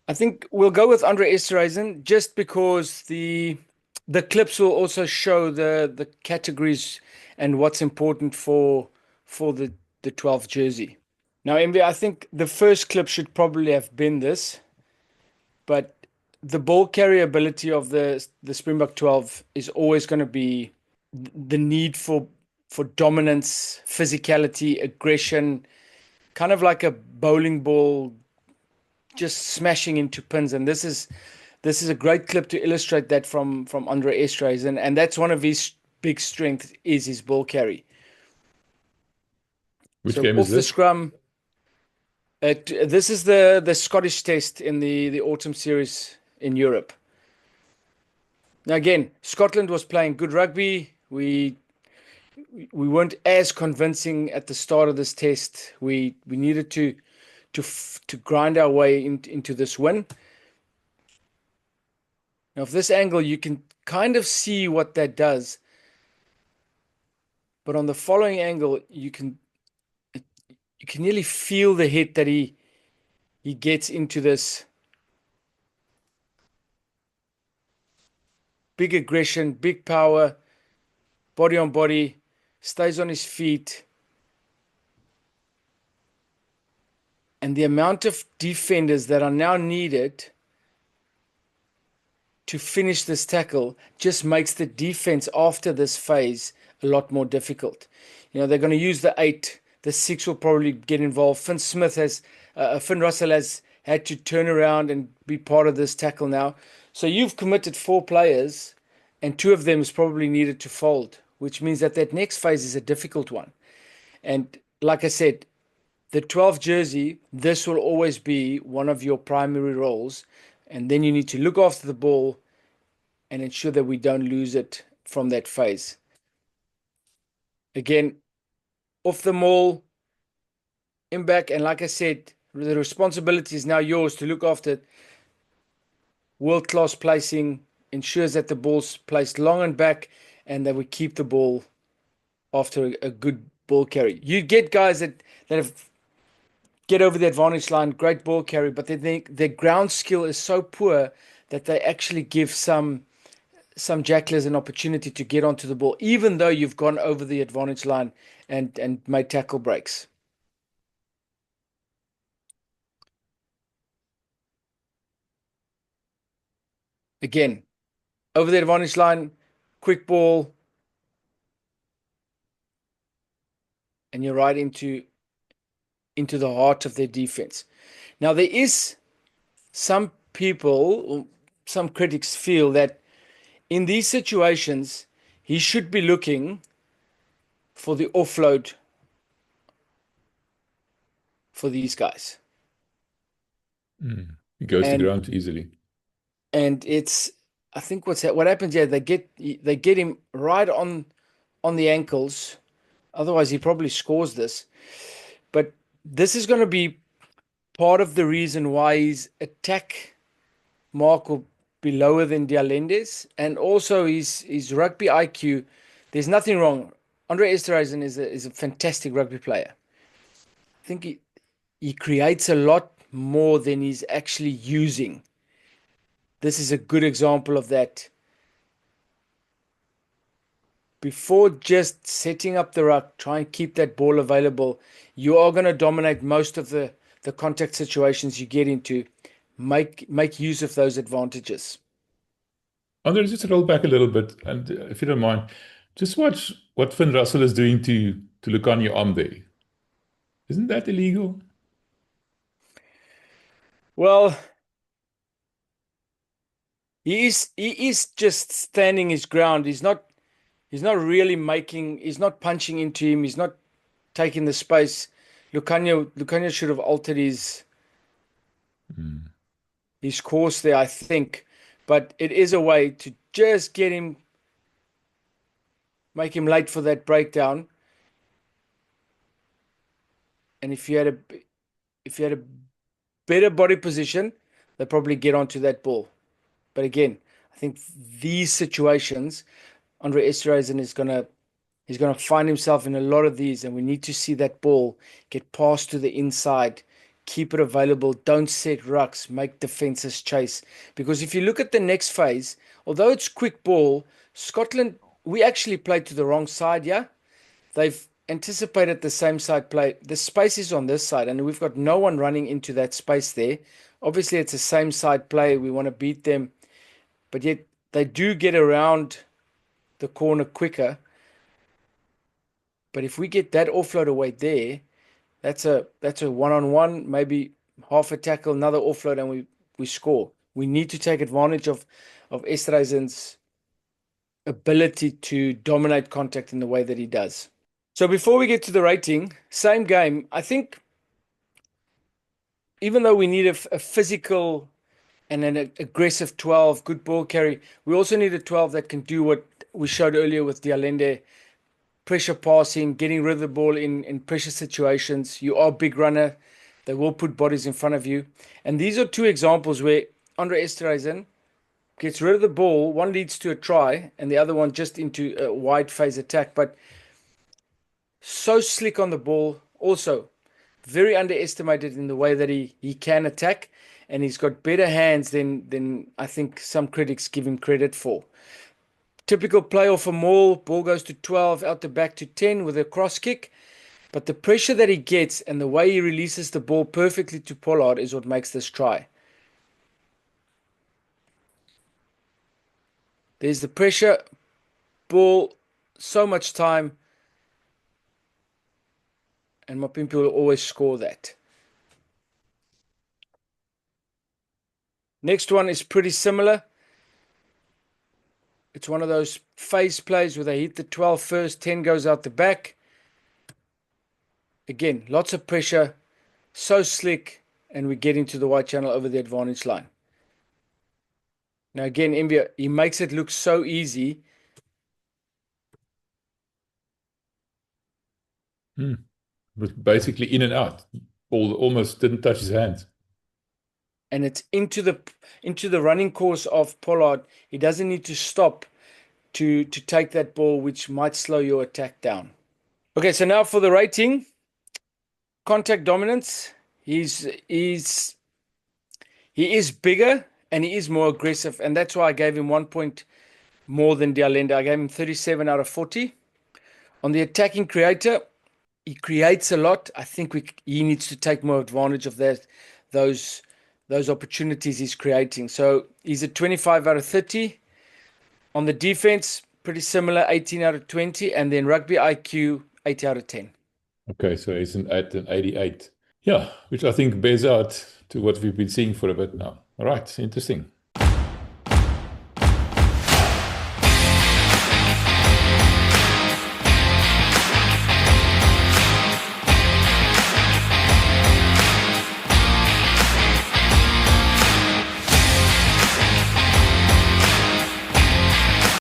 I think we'll go with André Esterhuizen just because the clips will also show the categories and what's important for the 12th jersey. Now, MV, I think the first clip should probably have been this, but the ball carrier ability of the Springbok 12 is always going to be the need for dominance, physicality, aggression, kind of like a bowling ball just smashing into pins. And this is a great clip to illustrate that from Andre Esterhuizen, and that's one of his big strengths is his ball carry. Which So game is off the this? scrum, this is the Scottish test in the autumn series in Europe. Now again, Scotland was playing good rugby. We weren't as convincing at the start of this test. We needed to grind our way into this win. Now, from this angle, you can kind of see what that does, but on the following angle, you can nearly feel the hit that he gets into this big aggression, big power, body on body, stays on his feet. And the amount of defenders that are now needed to finish this tackle just makes the defense after this phase a lot more difficult. They're going to use the 8. The 6 will probably get involved. Finn Russell has had to turn around and be part of this tackle now. So you've committed 4 players, and 2 of them is probably needed to fold, which means that next phase is a difficult one. And like I said, the 12th jersey, this will always be one of your primary roles. And then you need to look after the ball and ensure that we don't lose it from that phase. Again, off the maul, in back, and like I said, the responsibility is now yours to look after it. World-class placing ensures that the ball's placed long and back and that we keep the ball after a good ball carry. You get guys that have get over the advantage line, great ball carry, but their ground skill is so poor that they actually give some jacklers an opportunity to get onto the ball, even though you've gone over the advantage line and made tackle breaks. Again, over the advantage line, quick ball, and you're right into the heart of their defense. Now, there is some people, some critics feel that in these situations, he should be looking for the offload for these guys. It goes to And ground easily. it's I think what happens here, they get him right on the ankles. Otherwise, he probably scores this. But this is going to be part of the reason why his attack mark will be lower than Dialende's, and also his rugby IQ. There's nothing wrong. Andre Esterhuizen is a fantastic rugby player. I think he creates a lot more than he's actually using. This is a good example of that. Before just setting up the ruck, try and keep that ball available. You are going to dominate most of the contact situations you get into. Make use of those advantages. Andre, just roll back a little bit, and if you don't mind, just watch what Finn Russell is doing to look on your arm there. Isn't that illegal? Well, he is just standing his ground. He's not really making. He's not punching into him. He's not taking the space. Lucania should have altered Mm. his course there, I think. But it is a way to just make him late for that breakdown. And if you had a better body position, they'll probably get onto that ball. But again, I think these situations, Andre Esterhuizen he's gonna find himself in a lot of these, and we need to see that ball get passed to the inside, keep it available, don't set rucks, make defenses chase. Because if you look at the next phase, although it's quick ball, Scotland, we actually played to the wrong side, yeah? They've anticipated the same side play. The space is on this side, and we've got no one running into that space there. Obviously, it's the same side play. We want to beat them, but yet they do get around the corner quicker. But if we get that offload away there, that's a one-on-one, maybe half a tackle, another offload, and we score. We need to take advantage of Esterhuizen's ability to dominate contact in the way that he does. So before we get to the rating, same game, I think even though we need a physical and an aggressive 12, good ball carry, we also need a 12 that can do what we showed earlier with Dialende, pressure passing, getting rid of the ball in pressure situations. You are a big runner. They will put bodies in front of you. And these are two examples where André Esterhuizen gets rid of the ball. One leads to a try and the other one just into a wide phase attack. But so slick on the ball. Also, very underestimated in the way that he can attack. And he's got better hands than I think some critics give him credit for. Typical play off a maul, ball goes to 12, out the back to 10 with a cross kick. But the pressure that he gets and the way he releases the ball perfectly to Pollard is what makes this try. There's the pressure, ball, so much time. And Mapimpi will always score that. Next one is pretty similar. It's one of those phase plays where they hit the 12 first, 10 goes out the back. Again, lots of pressure, so slick, and we get into the white channel over the advantage line. Now again, Mbia, he makes it look so easy. But basically in and out. Ball almost didn't touch his hand. And it's into the running course of Pollard. He doesn't need to stop to take that ball, which might slow your attack down. Okay, so now for the rating. Contact dominance. He is bigger and he is more aggressive, and that's why I gave him 1 point more than Dialende. I gave him 37 out of 40. On the attacking creator, he creates a lot. I think he needs to take more advantage of those opportunities he's creating. So he's a 25 out of 30. On the defense, pretty similar, 18 out of 20. And then rugby IQ, 8 out of 10. Okay, so he's at an 88. Yeah, which I think bears out to what we've been seeing for a bit now. All right, interesting.